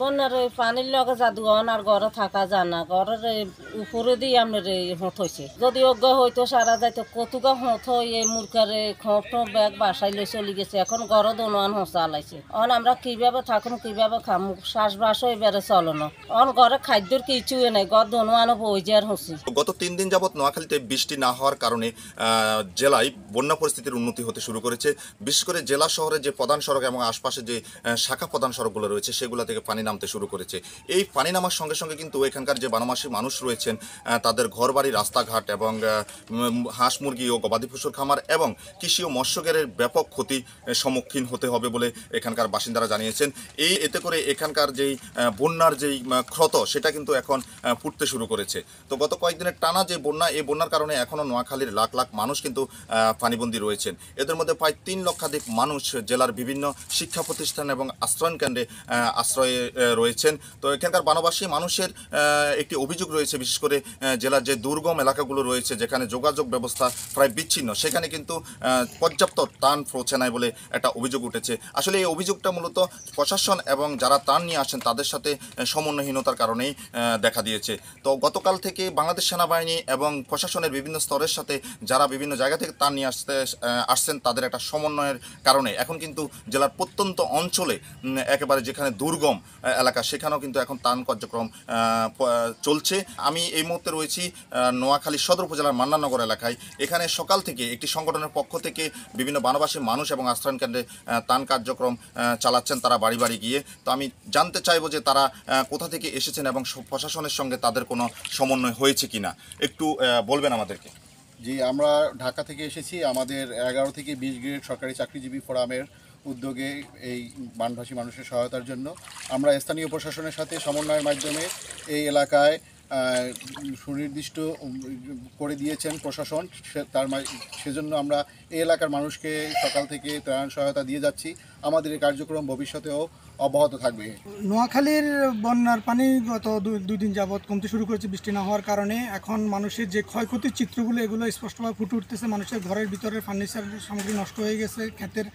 বন্যার ওই পানির লগে জাদু হন আর ঘরে থাকা যায় না, ঘরের উপরে দিয়ে আপনার হোঁত হয়েছে। যদি অজ্ঞ হইতো সারা যাইতো কতুকা হোঁত হই এই মুরকারে খোঁট ব্যাগ বাসায় লই চলে গেছে। এখন ঘরে দোনোয়ান হোঁচা আলাইছে। অন আমরা কিভাবে থাকুন কিভাবে খামু, শ্বাসবাসও এবারে চলো না। অন ঘরে খাদ্যর কিছুই নাই, ঘর দোনোয়ানও বই যার হচ্ছে। গত 3 দিন যাবৎ নোয়াখালীতে বৃষ্টি না হওয়ার কারণে জেলায় বন্যা পরিস্থিতির উন্নতি হতে শুরু করেছে। বিশেষ করে জেলা শহরে যে প্রধান সড়ক এবং আশপাশে যে শাখা প্রধান সড়কগুলো রয়েছে সেগুলো থেকে পানি নামতে শুরু করেছে। এই পানি নামার সঙ্গে সঙ্গে কিন্তু এখানকার যে বানমাসী মানুষ রয়েছেন তাদের ঘরবাড়ি, রাস্তাঘাট এবং হাঁস মুরগি ও গবাদি পশুর খামার এবং কৃষি ও মৎস্যঘেরের ব্যাপক ক্ষতি সম্মুখীন হতে হবে বলে এখানকার বাসিন্দারা জানিয়েছেন। এতে করে এখানকার যেই বন্যার যেই ক্ষত সেটা কিন্তু এখন ফুটতে শুরু করেছে। তো গত কয়েকদিনের টানা যে বন্যা, এই বন্যার কারণে এখনও নোয়াখালীর লাখ লাখ মানুষ কিন্তু পানিবন্দী রয়েছেন। এদের মধ্যে প্রায় 3 লক্ষাধিক মানুষ জেলার বিভিন্ন শিক্ষা প্রতিষ্ঠান এবং আশ্রয়ন কেন্দ্রে আশ্রয়ে রয়েছেন। তো এখানকার বানবাসী মানুষের একটি অভিযোগ রয়েছে, বিশেষ করে জেলার যে দুর্গম এলাকাগুলো রয়েছে যেখানে যোগাযোগ ব্যবস্থা প্রায় বিচ্ছিন্ন, সেখানে কিন্তু পর্যাপ্ত ত্রাণ পৌঁছে নাই বলে একটা অভিযোগ উঠেছে। আসলে এই অভিযোগটা মূলত প্রশাসন এবং যারা ত্রাণ নিয়ে আসেন তাদের সাথে সমন্বয়হীনতার কারণেই দেখা দিয়েছে। তো গতকাল থেকে বাংলাদেশ সেনাবাহিনী এবং প্রশাসনের বিভিন্ন স্তরের সাথে যারা বিভিন্ন জায়গা থেকে ত্রাণ নিয়ে আসছেন তাদের একটা সমন্বয়ের কারণে এখন কিন্তু জেলার প্রত্যন্ত অঞ্চলে একেবারে যেখানে দুর্গম এলাকা সেখানেও কিন্তু এখন ত্রাণ কার্যক্রম চলছে। আমি এই মুহূর্তে রয়েছি নোয়াখালী সদর উপজেলার মান্নানগর এলাকায়। এখানে সকাল থেকে একটি সংগঠনের পক্ষ থেকে বিভিন্ন বানবাসী মানুষ এবং আশ্রয়ন কেন্দ্রে ত্রাণ কার্যক্রম চালাচ্ছেন তারা বাড়ি বাড়ি গিয়ে। তো আমি জানতে চাইবো যে তারা কোথা থেকে এসেছেন এবং প্রশাসনের সঙ্গে তাদের কোনো সমন্বয় হয়েছে কিনা একটু বলবেন আমাদেরকে। জি, আমরা ঢাকা থেকে এসেছি। আমাদের 11 থেকে 20 গ্রেড সরকারি চাকরিজীবী ফোরামের উদ্যোগে এই বানভাসী মানুষের সহায়তার জন্য আমরা স্থানীয় প্রশাসনের সাথে সমন্বয়ের মাধ্যমে এই এলাকায় সুনির্দিষ্ট করে দিয়েছেন প্রশাসন। সেজন্য আমরা এই এলাকার মানুষকে সকাল থেকে ত্রাণ সহায়তা দিয়ে যাচ্ছি। আমাদের এই কার্যক্রম ভবিষ্যতেও অব্যাহত থাকবে। নোয়াখালীর বন্যার পানি গত দুই দিন যাবৎ কমতে শুরু করেছে বৃষ্টি না হওয়ার কারণে। এখন মানুষের যে ক্ষয়ক্ষতির চিত্রগুলো এগুলো স্পষ্টভাবে ফুটে উঠতেছে। মানুষের ঘরের ভিতরে ফার্নিচার সামগ্রী নষ্ট হয়ে গেছে, ক্ষেতের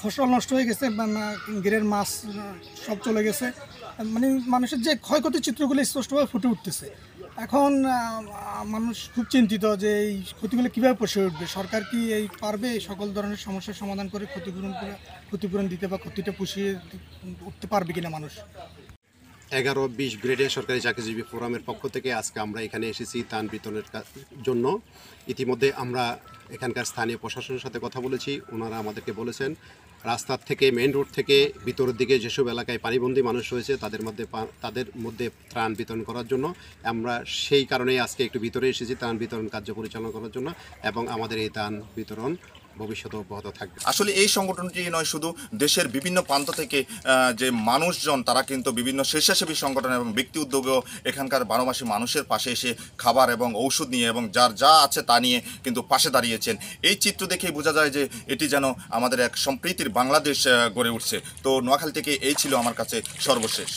ফসল নষ্ট হয়ে গেছে, গেরের মাছ সব চলে গেছে। মানে মানুষের যে ক্ষয়ক্ষতির চিত্রগুলো স্পষ্টভাবে ফুটে উঠতেছে। এখন মানুষ খুব চিন্তিত যে এই ক্ষতিগুলো কীভাবে পুষিয়ে উঠবে। সরকার কি এই পারবে এই সকল ধরনের সমস্যার সমাধান করে ক্ষতিপূরণ দিতে বা ক্ষতিটা পুষিয়ে উঠতে পারবে কিনা মানুষ? 11-20 গ্রেডের সরকারি চাকরিজীবী ফোরামের পক্ষ থেকে আজকে আমরা এখানে এসেছি ত্রাণ বিতরণের জন্য। ইতিমধ্যে আমরা এখানকার স্থানীয় প্রশাসনের সাথে কথা বলেছি। ওনারা আমাদেরকে বলেছেন রাস্তার থেকে মেইন রোড থেকে ভিতরের দিকে যেসব এলাকায় পানিবন্দী মানুষ রয়েছে তাদের মধ্যে ত্রাণ বিতরণ করার জন্য। আমরা সেই কারণেই আজকে একটু ভিতরে এসেছি ত্রাণ বিতরণ কার্য পরিচালনা করার জন্য এবং আমাদের এই ত্রাণ বিতরণ ভবিষ্যতে অব্যাহত থাকবে। আসলে এই সংগঠনটি নয় শুধু দেশের বিভিন্ন প্রান্ত থেকে যে মানুষজন তারা কিন্তু বিভিন্ন স্বেচ্ছাসেবী সংগঠন এবং ব্যক্তি উদ্যোগেও এখানকার বানবাসী মানুষের পাশে এসে খাবার এবং ঔষধ নিয়ে এবং যার যা আছে তা নিয়ে কিন্তু পাশে দাঁড়িয়েছেন। এই চিত্র দেখেই বোঝা যায় যে এটি যেন আমাদের এক সম্প্রীতির বাংলাদেশ গড়ে উঠছে। তো নোয়াখালী থেকে এই ছিল আমার কাছে সর্বশেষ।